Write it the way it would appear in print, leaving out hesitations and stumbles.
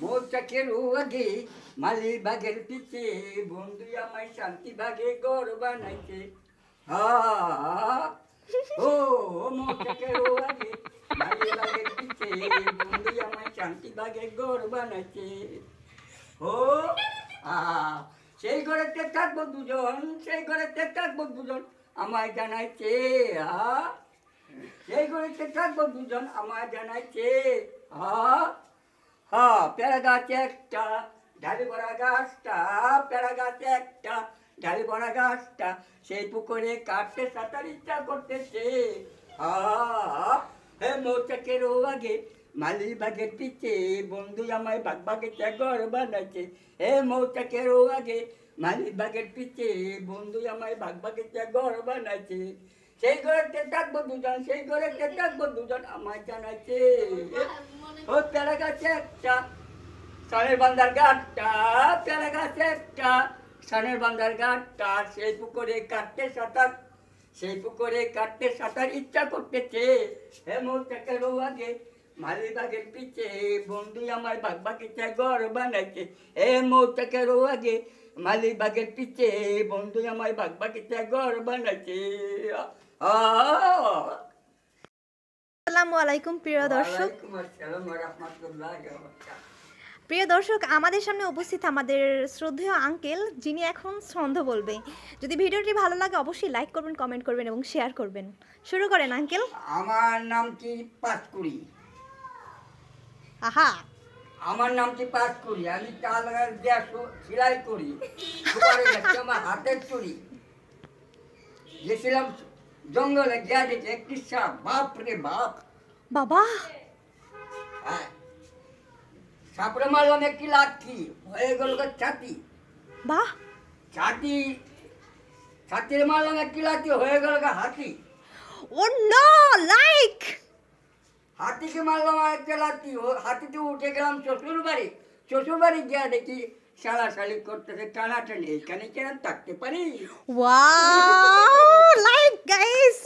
মৌচাকের আগে মালি বাগের পিছে বন্ধু আমায় শান্তি বাগে ঘর বানাইছে। হা ও মৌচাকের আগে মালি বাগের পিছে বন্ধু আমায় শান্তি বাগে ঘর বানাইছে। ও আ সেই ঘরেতে থাকবো দুজন, সেই ঘরেতে থাকবো দুজন আমায় জানাইছে। সেই ঘরেতে থাকবো দুজন আমায় জানাইছে। পেয়ারা গাছ একটা ঢালি ভরা গাছটা, পেয়ারা গাছ একটা ঢালি ভরা গাছটা, সেই পুকুরে কাটতে সাঁতার ইচ্ছা করতেছে। হে মৌচাকের আগে মালি বাগের পিছে বন্ধু আমায় বাগ বাগিচা ঘর বানাইছে। হে মৌচাকের আগে মালি বাগের পিছে বন্ধু আমায় বাগ বাগিচা ঘর বানাইছে। সেই ঘরেতে থাকবো দুজন, সেই ঘরেতে থাকবো দুজন আমায় জানাইছে। ও পেয়ারা গাছে একটা সানের বান্দার গাছটা, পেয়ারা গাছে একটা সানের বান্দার গাছটা, সেই পুকুরে কাটতে সাঁতার, সেই পুকুরে কাটতে সাঁতার ইচ্ছা করতেছে। হে মৌচাকের আগে মালি বাগের পিছে বন্ধু আমার বাগ বাগিচায় ঘর বানাইছে। হে মৌচাকের আগে মালি বাগের পিছে বন্ধু আমার বাগ বাগিচায় ঘর বানাইছে। আসসালামু আলাইকুম প্রিয় দর্শক। প্রিয় দর্শক, আমাদের সামনে উপস্থিত আমাদের শ্রদ্ধেয় আঙ্কেল, যিনি এখন ছন্দ বলবে। যদি ভিডিওটি ভালো লাগে অবশ্যই লাইক করবেন, কমেন্ট করবেন এবং শেয়ার করবেন। শুরু করেন আঙ্কেল। আমার নাম কি পাঁচকুড়ি। আহা, আমার নাম কি পাঁচকুড়ি। আমি চাল সেলাই করি, আমার হাতের চুরি। গেছিলাম জঙ্গলে, গিয়া দেখি একটি সাপ, বাপ রে বাপ। বাবা, হ্যাঁ, সাপরে মারলাম একটি লাঠি, হয়ে গেল ছাতি। বাহ, ছাতি, ছাতিরে মারলাম একটি লাঠি, হয়ে গেল হাতি। ও নো, লাইক হাতিকে মারলাম আর একটা লাঠি, হাতিতে উঠে গেলাম শ্বশুর বাড়ি। শ্বশুর বাড়ি গিয়া দেখি সালাসালি করতেছে, টানাটানি। এখানে কেন থাকতে পারি? Wow, like guys.